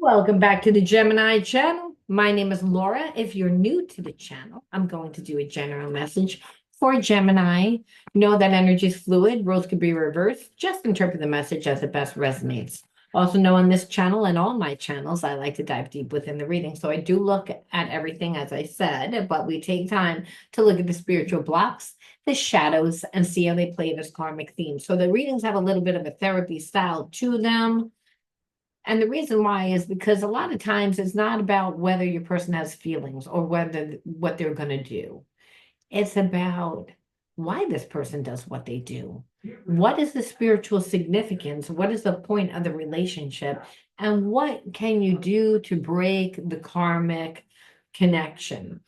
Welcome back to the Gemini channel. My name is Laura. If you're new to the channel, I'm going to do a general message for Gemini. Know that energy is fluid, roles can be reversed. Just interpret the message as it best resonates. Also know on this channel and all my channels, I like to dive deep within the reading. So I do look at everything, as I said, but we take time to look at the spiritual blocks, the shadows, and see how they play this karmic theme. So the readings have a little bit of a therapy style to them. And the reason why is because a lot of times it's not about whether your person has feelings or whether what they're going to do. It's about why this person does what they do. What is the spiritual significance? What is the point of the relationship? And what can you do to break the karmic connection?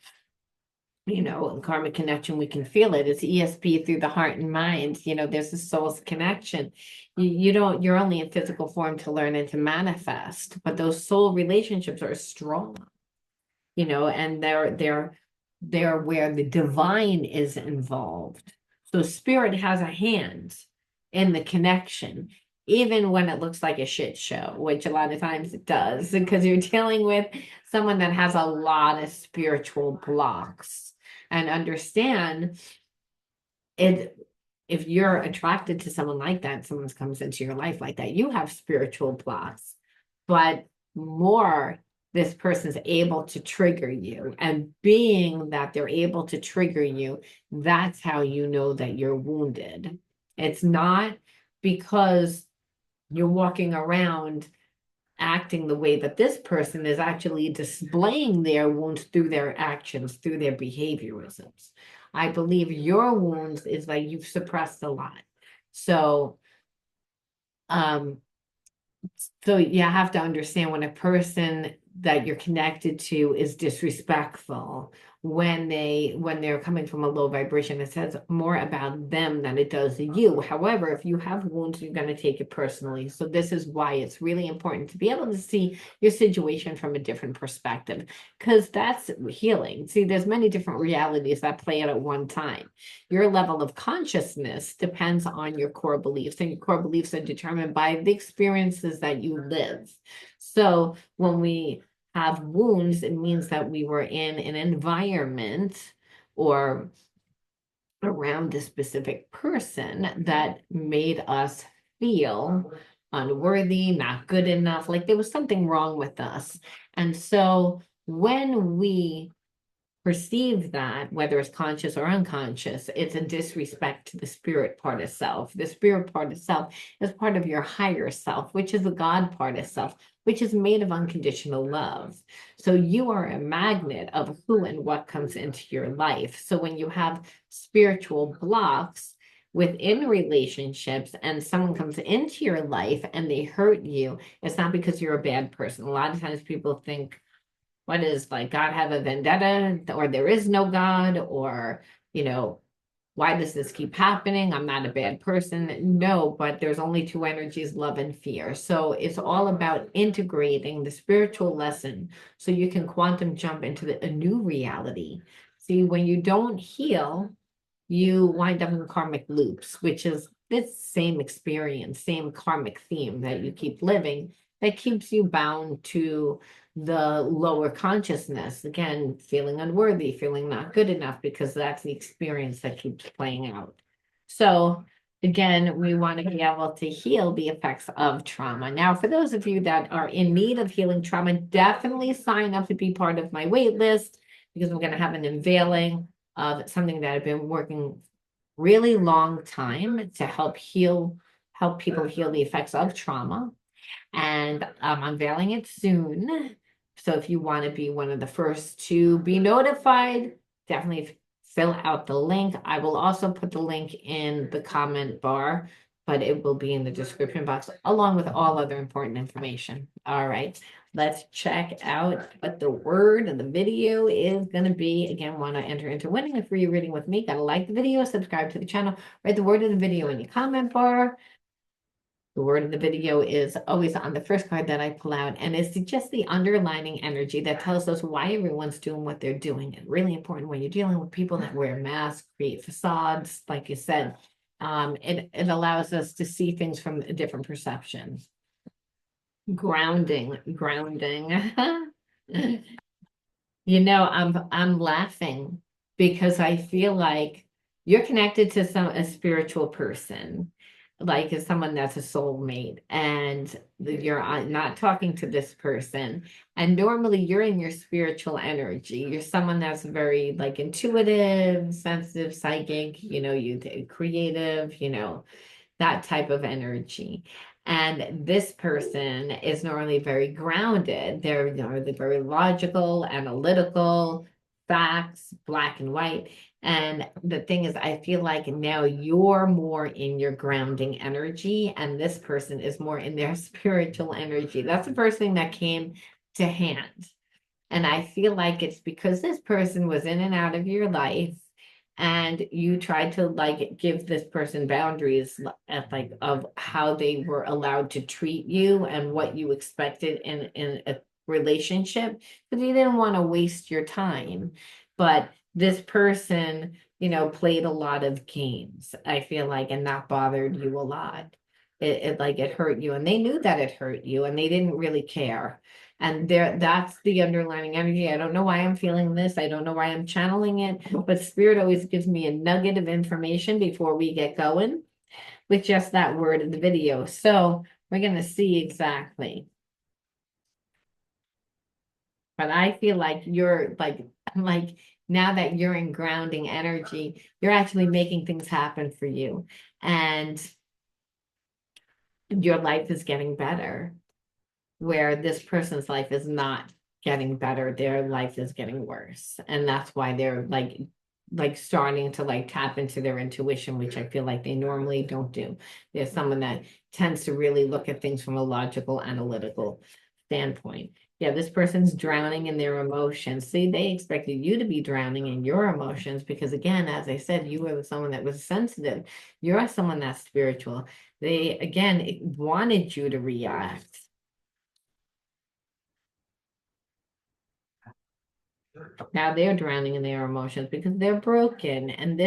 Karmic connection, we can feel it. It's ESP through the heart and mind. There's a soul's connection. You're only in physical form to learn and to manifest, but those soul relationships are strong, and they're where the divine is involved. So spirit has a hand in the connection, even when it looks like a shit show, which a lot of times it does, because you're dealing with someone that has a lot of spiritual blocks. And understand it. If you're attracted to someone like that, someone comes into your life like that, you have spiritual blocks, but more this person's able to trigger you. And being that they're able to trigger you, that's how you know that you're wounded. It's not because you're walking around acting the way that this person is actually displaying their wounds through their actions, through their behaviorisms. I believe your wounds is like you've suppressed a lot. So, so you have to understand when a person that you're connected to is disrespectful, when they're coming from a low vibration, it says more about them than it does you. However, if you have wounds, you're going to take it personally. So this is why it's really important to be able to see your situation from a different perspective, because that's healing. See, there's many different realities that play out at one time. Your level of consciousness depends on your core beliefs, and your core beliefs are determined by the experiences that you live. So when we have wounds, it means that we were in an environment or around a specific person that made us feel unworthy, not good enough, like there was something wrong with us. And so when we perceive that, whether it's conscious or unconscious, it's a disrespect to the spirit part of self. The spirit part of self is part of your higher self, which is the God part of self, which is made of unconditional love. So you are a magnet of who and what comes into your life. So when you have spiritual blocks within relationships and someone comes into your life and they hurt you, it's not because you're a bad person. A lot of times people think, what is like God have a vendetta, or there is no God, or why does this keep happening? I'm not a bad person. No, but there's only two energies, love and fear. So it's all about integrating the spiritual lesson so you can quantum jump into a new reality. See, when you don't heal, you wind up in karmic loops, which is this same experience, same karmic theme that you keep living, that keeps you bound to the lower consciousness. Again, feeling unworthy, feeling not good enough, because that's the experience that keeps playing out. So again, we want to be able to heal the effects of trauma. Now, for those of you that are in need of healing trauma, definitely sign up to be part of my wait list, because we're going to have an unveiling of something that I've been working really long time to help people heal the effects of trauma. And I'm unveiling it soon. So if you want to be one of the first to be notified, definitely fill out the link. I will also put the link in the comment bar, but it will be in the description box along with all other important information. All right, let's check out what the word of the video is going to be. Again, want to enter into winning a free reading with me? Gotta like the video, subscribe to the channel, write the word of the video in your comment bar. The word of the video is always on the first card that I pull out, and it's just the underlining energy that tells us why everyone's doing what they're doing. And really important when you're dealing with people that wear masks, create facades, like you said, it allows us to see things from a different perception. Grounding. You know, I'm laughing because I feel like you're connected to a spiritual person, like as someone that's a soulmate, and you're not talking to this person. And normally you're in your spiritual energy. You're someone that's very like intuitive, sensitive, psychic, creative, that type of energy. And this person is normally very grounded. They're very logical, analytical, facts, black and white. And the thing is, I feel like now you're more in your grounding energy, and this person is more in their spiritual energy. That's the first thing that came to hand. And I feel like it's because this person was in and out of your life and you tried to like give this person boundaries like of how they were allowed to treat you and what you expected in a relationship because you didn't want to waste your time. But this person, played a lot of games, I feel like, and that bothered you a lot. It hurt you, and they knew that it hurt you, and they didn't really care. And that's the underlying energy. I don't know why I'm feeling this. I don't know why I'm channeling it, but spirit always gives me a nugget of information before we get going with just that word in the video. So we're going to see exactly. But I feel like you're like now that you're in grounding energy, you're actually making things happen for you. And your life is getting better. Where this person's life is not getting better, their life is getting worse. And that's why they're like starting to like tap into their intuition, which I feel like they normally don't do. There's someone that tends to really look at things from a logical, analytical standpoint. Yeah, this person's drowning in their emotions. See, they expected you to be drowning in your emotions because, again, as I said, you were someone that was sensitive. You're someone that's spiritual. They, again, wanted you to react. Now they're drowning in their emotions because they're broken. And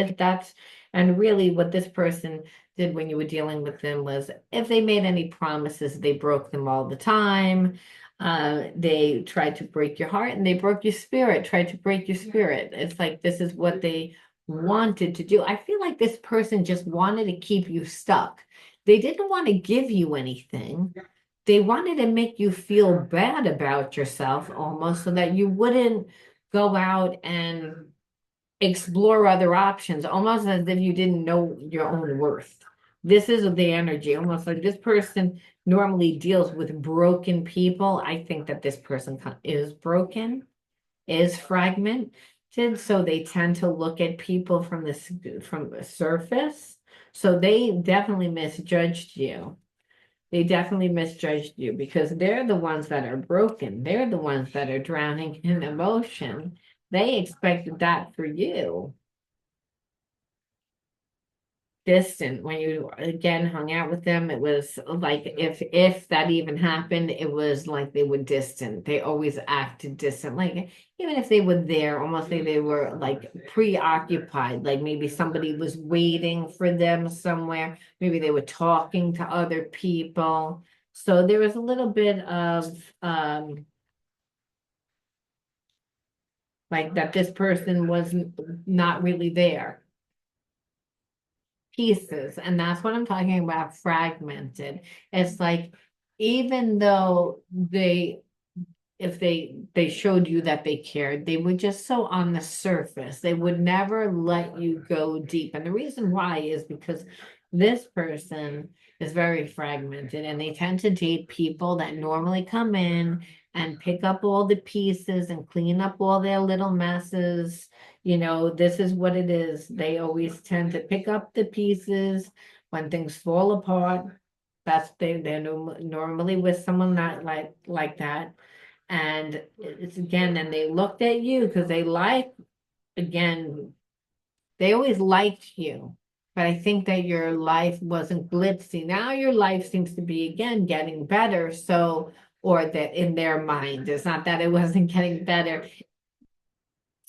and really what this person did when you were dealing with them was if they made any promises, they broke them all the time. They tried to break your heart and they broke your spirit, tried to break your spirit. It's like this is what they wanted to do. I feel like this person just wanted to keep you stuck. They didn't want to give you anything. They wanted to make you feel bad about yourself almost so that you wouldn't go out and explore other options, almost as if you didn't know your own worth. This is the energy, almost like this person normally deals with broken people. I think that this person is broken, is fragmented, so they tend to look at people from the surface. So they definitely misjudged you. They definitely misjudged you because they're the ones that are broken. They're the ones that are drowning in emotion. They expected that for you. Distant when you again hung out with them, it was like if that even happened, it was like they were distant. They always acted distant, like even if they were there, almost like they were like preoccupied, like maybe somebody was waiting for them somewhere, maybe they were talking to other people. So there was a little bit of like that this person was not really there. Pieces, and that's what I'm talking about, fragmented. It's like even though if they showed you that they cared, they were just so on the surface. They would never let you go deep. And the reason why is because this person is very fragmented and they tend to date people that normally come in and pick up all the pieces and clean up all their little messes. This is what it is. They always tend to pick up the pieces when things fall apart. They're normally with someone not like that. And it's again, and they looked at you because again, they always liked you. But I think that your life wasn't glitzy. Now your life seems to be again getting better. So, or that in their mind, it's not that it wasn't getting better,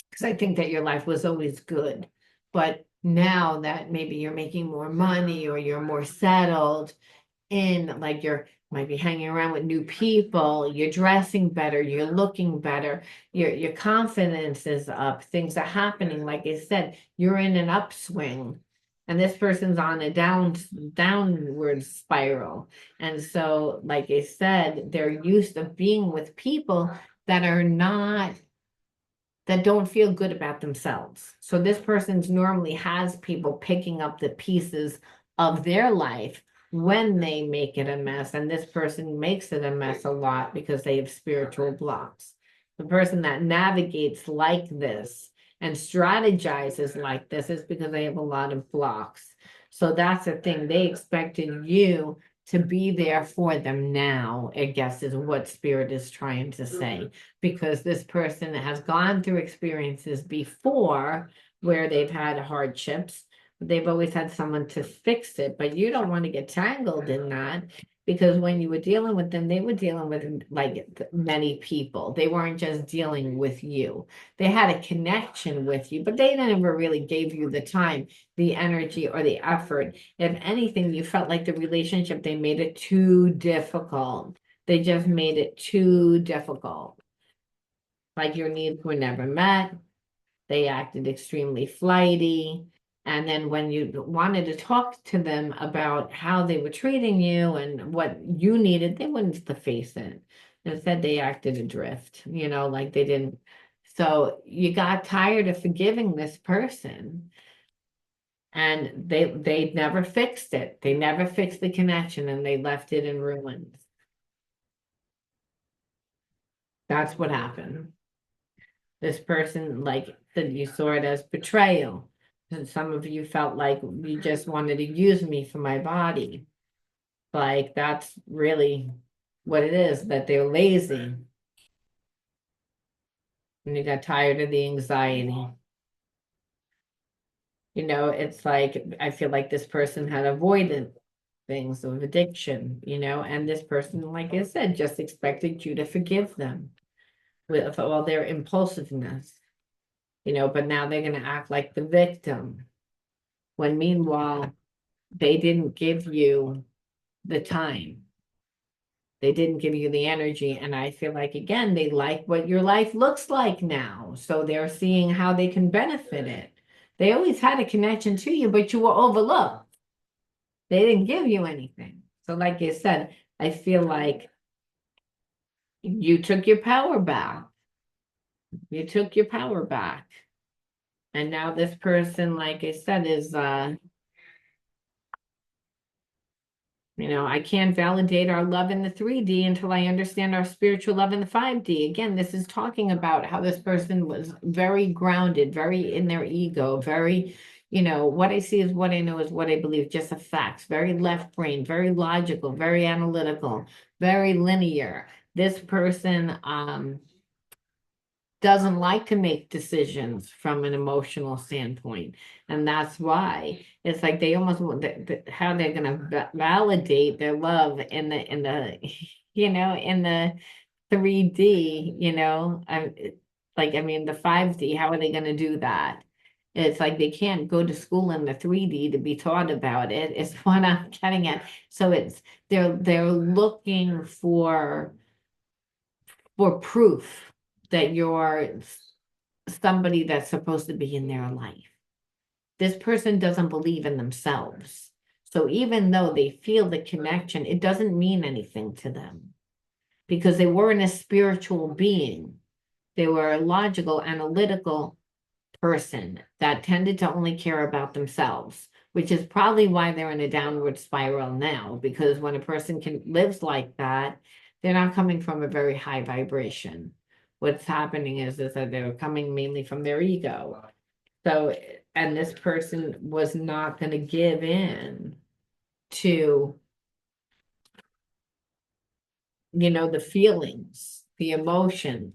because I think that your life was always good. But now that maybe you're making more money or you're more settled in like you're might be hanging around with new people, you're dressing better, you're looking better, your confidence is up, things are happening. Like I said, you're in an upswing. And this person's on a downward spiral. And so, like I said, they're used to being with people that are not that don't feel good about themselves. So this person's normally has people picking up the pieces of their life when they make it a mess. And this person makes it a mess a lot because they have spiritual blocks. The person that navigates like this and strategizes like this is because they have a lot of blocks. So that's the thing. They expected you to be there for them now, I guess, is what Spirit is trying to say. Because this person has gone through experiences before where they've had hardships. They've always had someone to fix it, but you don't want to get tangled in that, because when you were dealing with them, they were dealing with like many people. They weren't just dealing with you. They had a connection with you, but they never really gave you the time, the energy, or the effort. If anything, you felt like the relationship, they made it too difficult. They just made it too difficult. Like your needs were never met. They acted extremely flighty. And then when you wanted to talk to them about how they were treating you and what you needed, they wouldn't face it. Instead, they acted adrift, like they didn't. So you got tired of forgiving this person, and they never fixed it. They never fixed the connection, and they left it in ruins. That's what happened. This person, like that, you saw it as betrayal. And some of you felt like you just wanted to use me for my body. Like that's really what it is, that they're lazy. And you got tired of the anxiety. It's like I feel like this person had avoidant things of addiction, and this person, like I said, just expected you to forgive them with all their impulsiveness. But now they're going to act like the victim, when meanwhile, they didn't give you the time. They didn't give you the energy. And I feel like, again, they like what your life looks like now. So they're seeing how they can benefit it. They always had a connection to you, but you were overlooked. They didn't give you anything. So like I said, I feel like you took your power back. You took your power back. And now this person, like I said, is I can't validate our love in the 3D until I understand our spiritual love in the 5D. Again, this is talking about how this person was very grounded, very in their ego, very, what I see is what I know is what I believe, just the facts, very left brain, very logical, very analytical, very linear. This person doesn't like to make decisions from an emotional standpoint. And that's why it's like they almost want how they're going to validate their love in the in the 3D, the 5D, how are they going to do that? It's like they can't go to school in the 3D to be taught about it. It's what I'm getting at. So they're looking for proof that you're somebody that's supposed to be in their life. This person doesn't believe in themselves. So even though they feel the connection, it doesn't mean anything to them, because they weren't a spiritual being. They were a logical, analytical person that tended to only care about themselves, which is probably why they're in a downward spiral now, because when a person lives like that, they're not coming from a very high vibration. What's happening is that they're coming mainly from their ego. So, and this person was not going to give in to, the feelings, the emotions.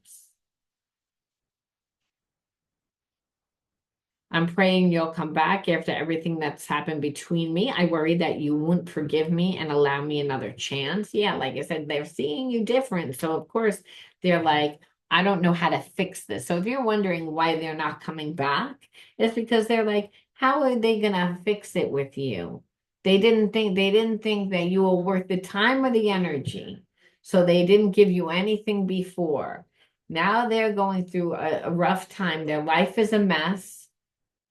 I'm praying you'll come back after everything that's happened between me. I worry that you won't forgive me and allow me another chance. Yeah, like I said, they're seeing you different. So, of course, they're like, I don't know how to fix this. So if you're wondering why they're not coming back, it's because they're like, how are they going to fix it with you? They didn't think that you were worth the time or the energy. So they didn't give you anything before. Now they're going through a rough time. Their life is a mess.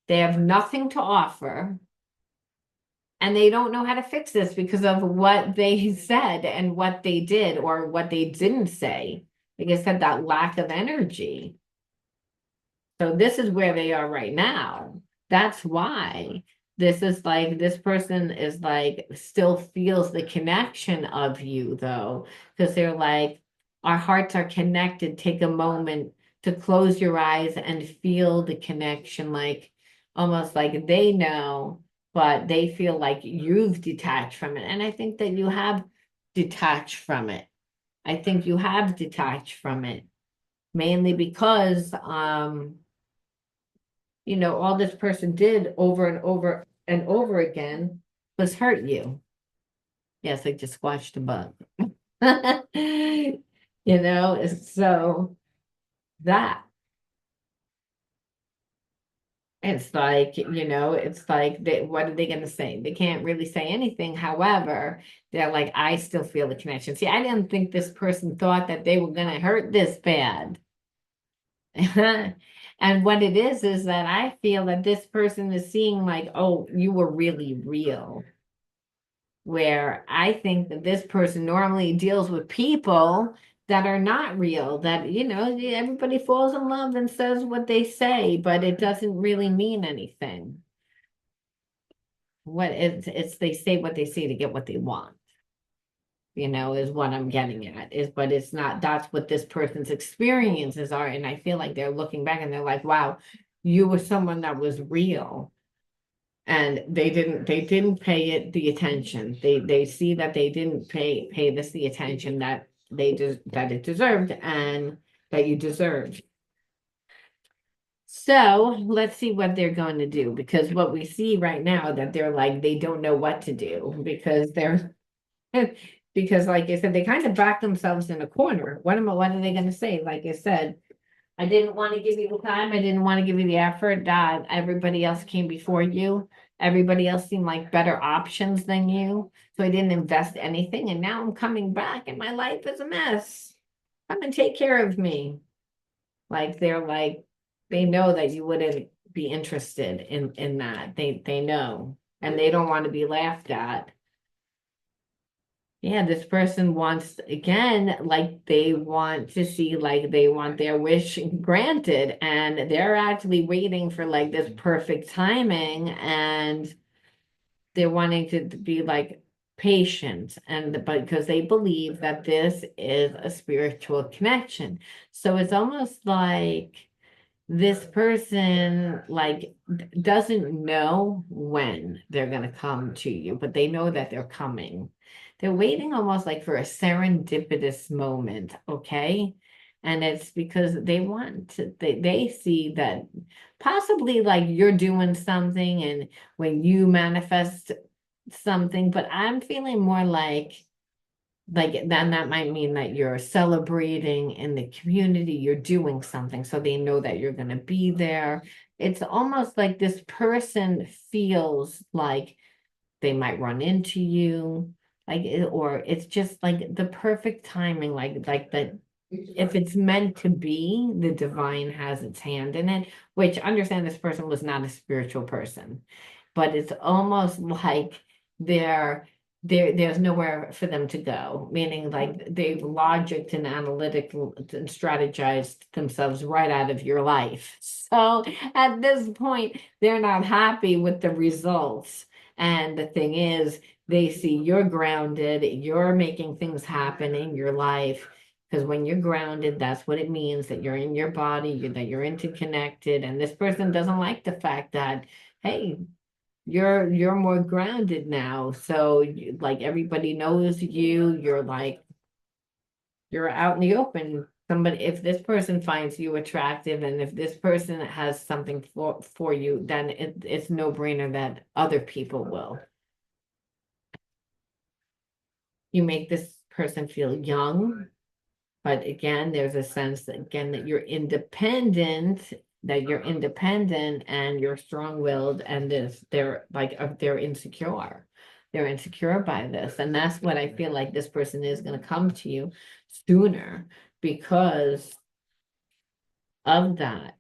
They have nothing to offer. And they don't know how to fix this because of what they said and what they did or what they didn't say. Like I said, that lack of energy. So this is where they are right now. That's why this person is like still feels the connection of you though, because they're like, our hearts are connected. Take a moment to close your eyes and feel the connection, like almost like they know, but they feel like you've detached from it. And I think that you have detached from it. I think you have detached from it mainly because all this person did over and over and over again was hurt you. Yes, I just squashed a bug. So that what are they going to say? They can't really say anything. However, they're like, I still feel the connection. See, I didn't think this person thought that they were going to hurt this bad. And what it is that I feel that this person is seeing like, oh, you were really real. Where I think that this person normally deals with people that are not real, that, everybody falls in love and says what they say, but it doesn't really mean anything. It's they say what they say to get what they want, is what I'm getting at but it's not, that's what this person's experiences are. And I feel like they're looking back and they're like, wow, you were someone that was real. And they didn't pay it the attention. They see that they didn't pay this the attention that that it deserved and that you deserved. So let's see what they're going to do, because what we see right now that they're like they don't know what to do because they're because like I said, they kind of back themselves in a corner. What are they going to say? Like I said, I didn't want to give you the time. I didn't want to give you the effort. That everybody else came before you. Everybody else seemed like better options than you. So I didn't invest anything. And now I'm coming back and my life is a mess. Come and take care of me. Like they know that you wouldn't be interested in that. They know. And they don't want to be laughed at. Yeah, this person wants, again, like they want to see, like they want their wish granted, and they're actually waiting for like this perfect timing, and they're wanting to be like patient, and because they believe that this is a spiritual connection. So it's almost like this person like doesn't know when they're going to come to you, but they know that they're coming. They're waiting almost like for a serendipitous moment, okay? And it's because they want to, they see that possibly like you're doing something and when you manifest something, but I'm feeling more like then that might mean that you're celebrating in the community, you're doing something so they know that you're going to be there. It's almost like this person feels like they might run into you, or it's just like the perfect timing, like that if it's meant to be, the divine has its hand in it, which understand this person was not a spiritual person, but it's almost like they're there's nowhere for them to go, meaning like they've logicked and analytical and strategized themselves right out of your life. So at this point, they're not happy with the results. And the thing is, they see you're grounded, you're making things happen in your life. Because when you're grounded, that's what it means, that you're in your body, that you're interconnected. And this person doesn't like the fact that, hey, you're more grounded now. So like everybody knows you, you're out in the open. Somebody, if this person finds you attractive and if this person has something for you, then it's no brainer that other people will. You make this person feel young, but again, there's a sense that, again, that you're independent and you're strong-willed, and they're insecure. they're insecure by this. And that's what I feel like this person is going to come to you sooner because of that.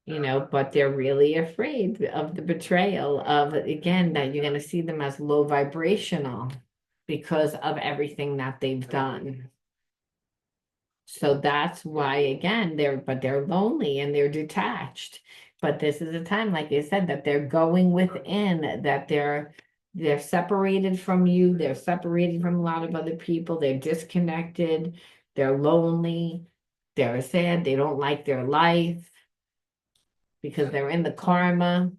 But they're really afraid of the betrayal of, again, that you're going to see them as low vibrational because of everything that they've done. So that's why, again, they're lonely and they're detached. But this is a time, like I said, that they're going within, that they're separated from you, they're separated from a lot of other people, they're disconnected, they're lonely, they're sad, they don't like their life because they're in the karma.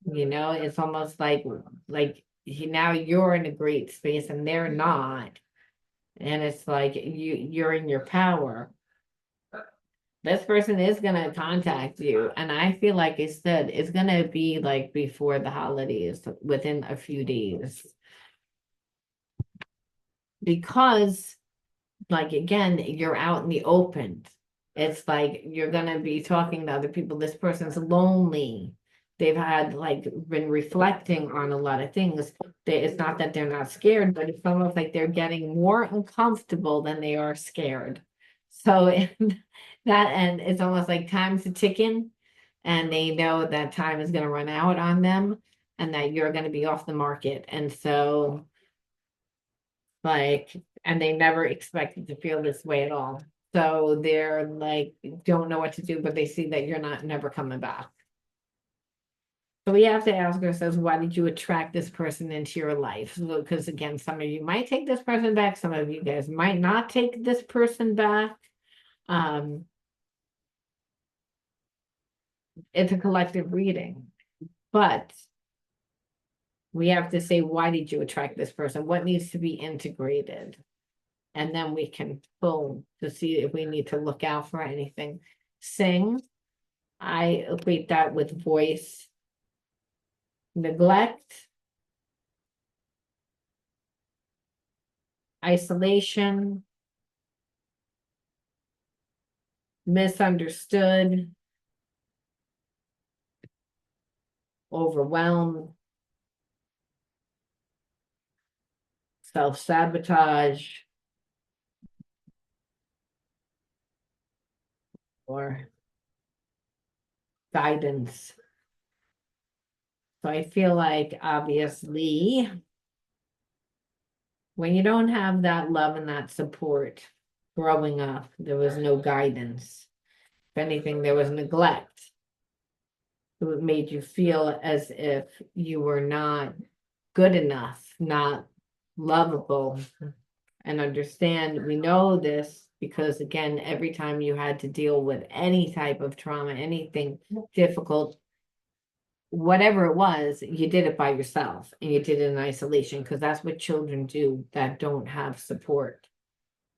It's almost like now you're in a great space and they're not. And it's like you're in your power. This person is gonna contact you. And I feel like I said it's gonna be like before the holidays, within a few days. Because like again, you're out in the open. It's like you're gonna be talking to other people. This person's lonely. They've had like been reflecting on a lot of things. It's not that they're not scared, but it's almost like they're getting more uncomfortable than they are scared. So in that end, it's almost like time's a ticking, and they know that time is gonna run out on them and that you're gonna be off the market. And so like, and they never expected to feel this way at all. So they're like, don't know what to do, but they see that you're not never coming back. So we have to ask ourselves, why did you attract this person into your life? Because again, some of you might take this person back, some of you guys might not take this person back. It's a collective reading, but we have to say, why did you attract this person? What needs to be integrated? And then we can pull to see if we need to look out for anything. Sing, I equate that with voice. Neglect, isolation, misunderstood, overwhelmed, self-sabotage, or guidance. So I feel like obviously when you don't have that love and that support growing up, there was no guidance. If anything, there was neglect. It made you feel as if you were not good enough, not lovable. And understand, we know this because, again, every time you had to deal with any type of trauma, anything difficult, whatever it was, you did it by yourself and you did it in isolation because that's what children do that don't have support.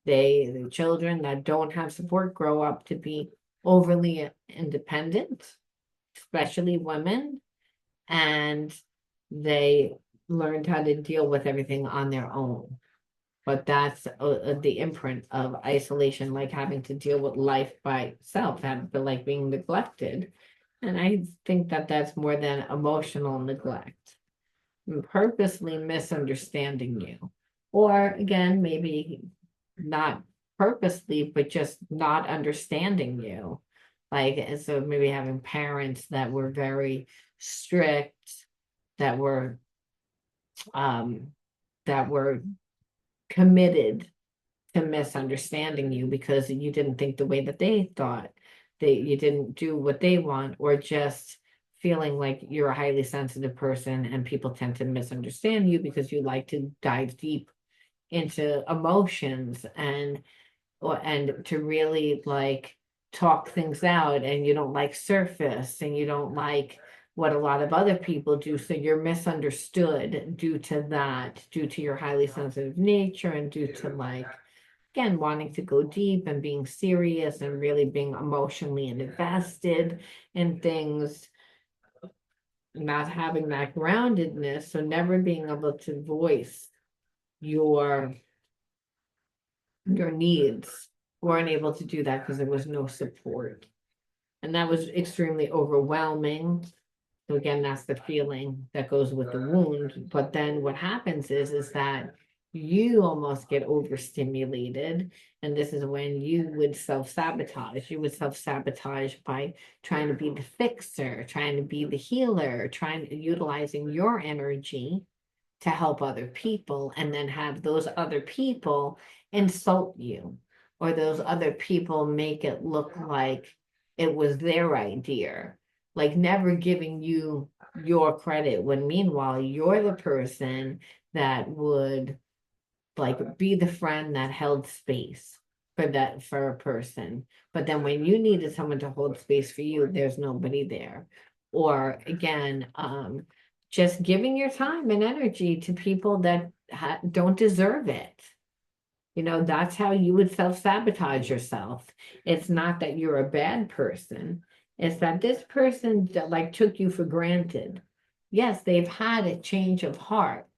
The children that don't have support grow up to be overly independent, especially women, and they learned how to deal with everything on their own. But that's the imprint of isolation, like having to deal with life by itself, like being neglected. And I think that that's more than emotional neglect, purposely misunderstanding you. Or again, maybe not purposely, but just not understanding you. Like, and so maybe having parents that were very strict, that were um that were committed to misunderstanding you because you didn't think the way that they thought, that you didn't do what they want, or just feeling like you're a highly sensitive person and people tend to misunderstand you because you like to dive deep into emotions and to really like talk things out, and you don't like surface and you don't like what a lot of other people do, so you're misunderstood due to that, due to your highly sensitive nature and due to like, again, wanting to go deep and being serious and really being emotionally invested in things, not having that groundedness, so never being able to voice your needs, weren't able to do that because there was no support. And that was extremely overwhelming. So again, that's the feeling that goes with the wound. But then what happens is that you almost get overstimulated. And this is when you would self-sabotage. You would self-sabotage by trying to be the fixer, trying to be the healer, utilizing your energy to help other people, and then have those other people insult you, or those other people make it look like it was their idea, like never giving you your credit, when meanwhile you're the person that would like be the friend that held space for a person. But then when you needed someone to hold space for you, there's nobody there. Or again, just giving your time and energy to people that don't deserve it. You know, that's how you would self-sabotage yourself. It's not that you're a bad person. It's that this person like took you for granted. Yes, they've had a change of heart,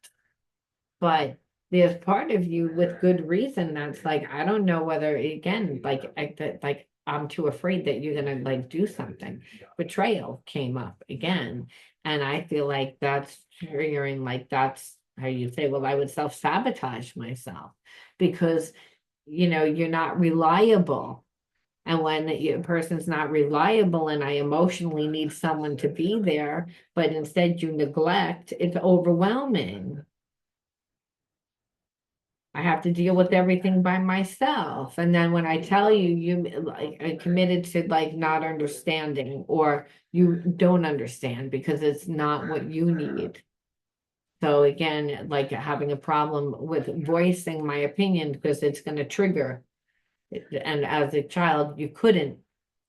but there's part of you with good reason that's like, I don't know whether, again, like I'm too afraid that you're gonna like do something. Betrayal came up again. And I feel like that's triggering, like that's how you say, well, I would self-sabotage myself because you're not reliable. And when a person's not reliable and I emotionally need someone to be there, but instead you neglect, it's overwhelming. I have to deal with everything by myself. And then when I tell you, you like I committed to like not understanding, or you don't understand because it's not what you need. So again, like having a problem with voicing my opinion because it's going to trigger. And as a child, you couldn't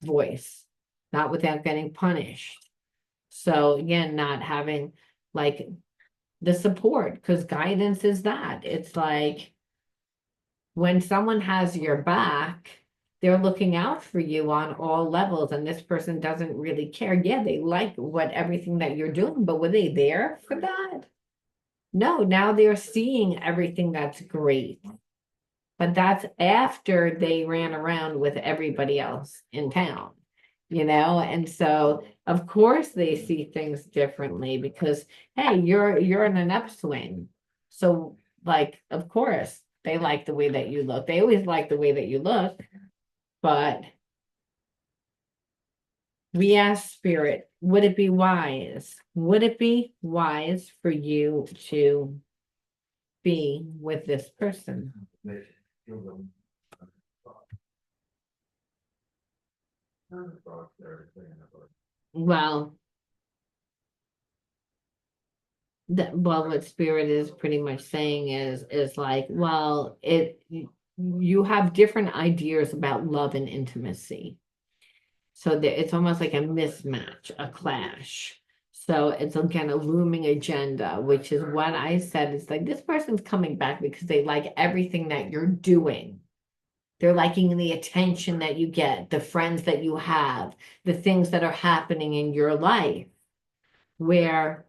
voice, not without getting punished. So again, not having like the support, because guidance is that. It's like when someone has your back, they're looking out for you on all levels, and this person doesn't really care. Yeah, they like everything that you're doing, but were they there for that? No, now they're seeing everything that's great. But that's after they ran around with everybody else in town, and so of course they see things differently because hey, you're in an upswing. So like of course they like the way that you look. They always like the way that you look, but we ask spirit, would it be wise? Would it be wise for you to be with this person? Well, what spirit is pretty much saying is like, well, you have different ideas about love and intimacy. So it's almost like a mismatch, a clash. So it's again a looming agenda, which is what I said. It's like this person's coming back because they like everything that you're doing. They're liking the attention that you get, the friends that you have, the things that are happening in your life. Where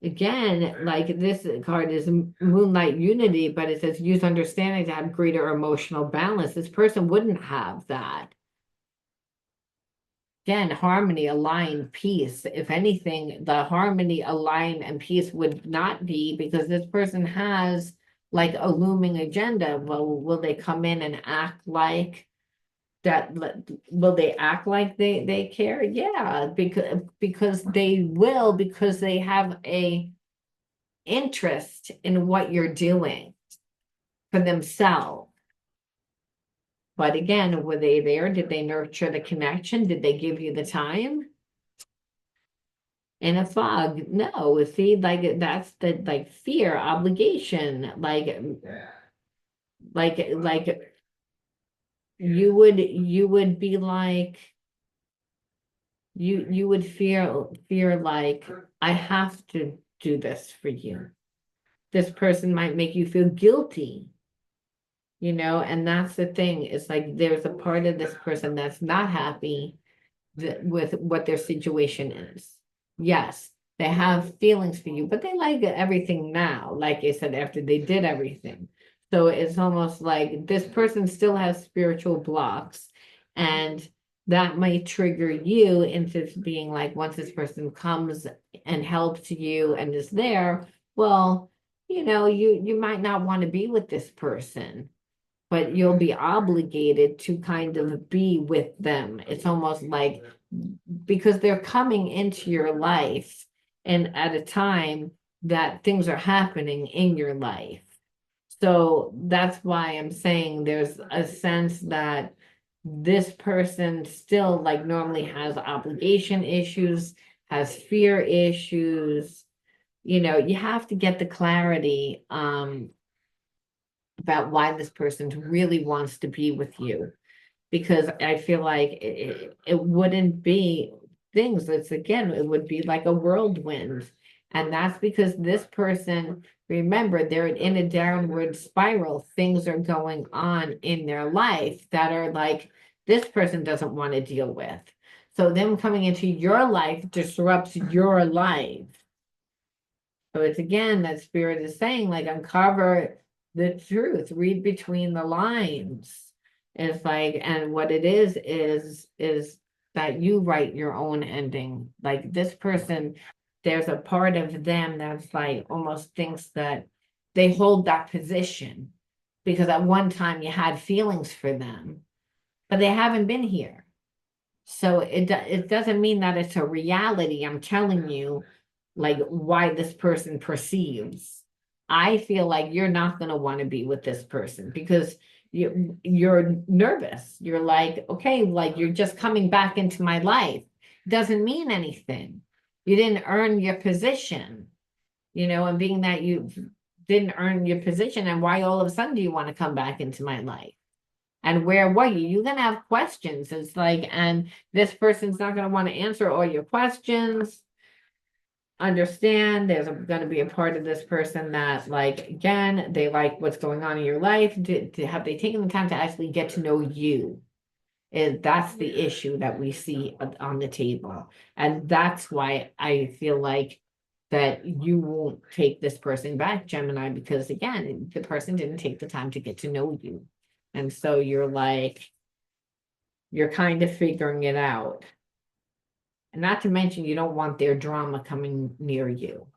again, like this card is Moonlight Unity, but it says use understanding to have greater emotional balance. This person wouldn't have that. Again, harmony, align, peace. If anything, the harmony, align, and peace would not be, because this person has like a looming agenda. Well, will they come in and act like that? Will they act like they care? Yeah, because they will, because they have a interest in what you're doing for themselves. But again, were they there? Did they nurture the connection? Did they give you the time? In a fog? No. See, like that's the like fear, obligation, like you would be like you would fear like I have to do this for you. This person might make you feel guilty. And that's the thing. It's like there's a part of this person that's not happy with what their situation is. Yes, they have feelings for you, but they like everything now, like I said, after they did everything. So it's almost like this person still has spiritual blocks, and that might trigger you into being like, once this person comes and helps you and is there, well, you might not want to be with this person, but you'll be obligated to kind of be with them. It's almost like, because they're coming into your life and at a time that things are happening in your life. So that's why I'm saying there's a sense that this person still like normally has obligation issues, has fear issues. You have to get the clarity about why this person really wants to be with you. Because I feel like it wouldn't be things. It would be like a whirlwind. And that's because this person, remember, they're in a downward spiral. Things are going on in their life that are like, this person doesn't want to deal with. So them coming into your life disrupts your life. So it's again, that spirit is saying, like, uncover the truth, read between the lines. It's like, and what it is that you write your own ending. Like this person, there's a part of them that's like almost thinks that they hold that position because at one time you had feelings for them, but they haven't been here. So it doesn't mean that it's a reality. I'm telling you, like why this person perceives. I feel like you're not going to want to be with this person because you're nervous. You're like, okay, like you're just coming back into my life. Doesn't mean anything. You didn't earn your position, and being that you didn't earn your position, and why all of a sudden do you want to come back into my life? And where were you? You're going to have questions. It's like, and this person's not going to want to answer all your questions. Understand there's going to be a part of this person that, like, again, they like what's going on in your life. Have they taken the time to actually get to know you? That's the issue that we see on the table. And that's why I feel like that you won't take this person back, Gemini, because again, the person didn't take the time to get to know you. And so you're kind of figuring it out. And not to mention, you don't want their drama coming near you.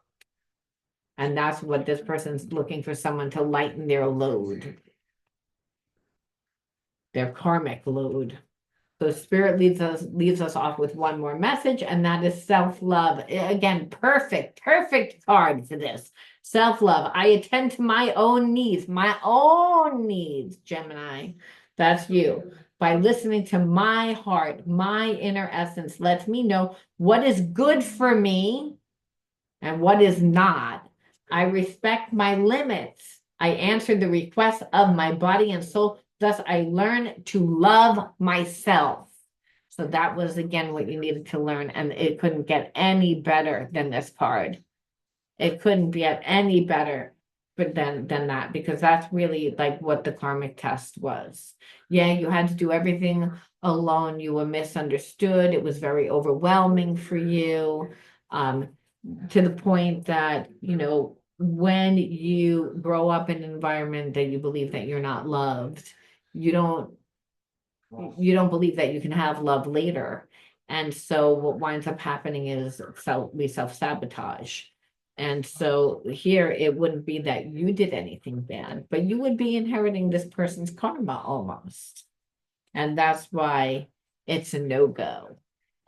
And that's what this person's looking for, someone to lighten their load, their karmic load. So spirit leaves us off with one more message, and that is self-love. Again, perfect card for this. Self-love. I attend to my own needs, Gemini. That's you. By listening to my heart, my inner essence lets me know what is good for me and what is not. I respect my limits. I answer the requests of my body and soul. Thus, I learn to love myself. So that was, again, what you needed to learn. And it couldn't get any better than this card. It couldn't get any better than that, because that's really like what the karmic test was. Yeah, you had to do everything alone. You were misunderstood. It was very overwhelming for you, to the point that, when you grow up in an environment that you believe that you're not loved, you don't believe that you can have love later. And so what winds up happening is we self-sabotage. And so here it wouldn't be that you did anything bad, but you would be inheriting this person's karma almost. And that's why it's a no-go.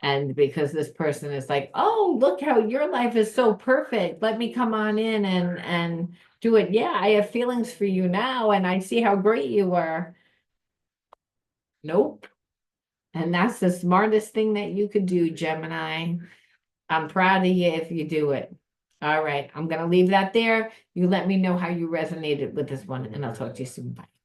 And because this person is like, oh, look how your life is so perfect. Let me come on in and do it. Yeah, I have feelings for you now, and I see how great you were. Nope. And that's the smartest thing that you could do, Gemini. I'm proud of you if you do it. All right, I'm going to leave that there. You let me know how you resonated with this one, and I'll talk to you soon. Bye.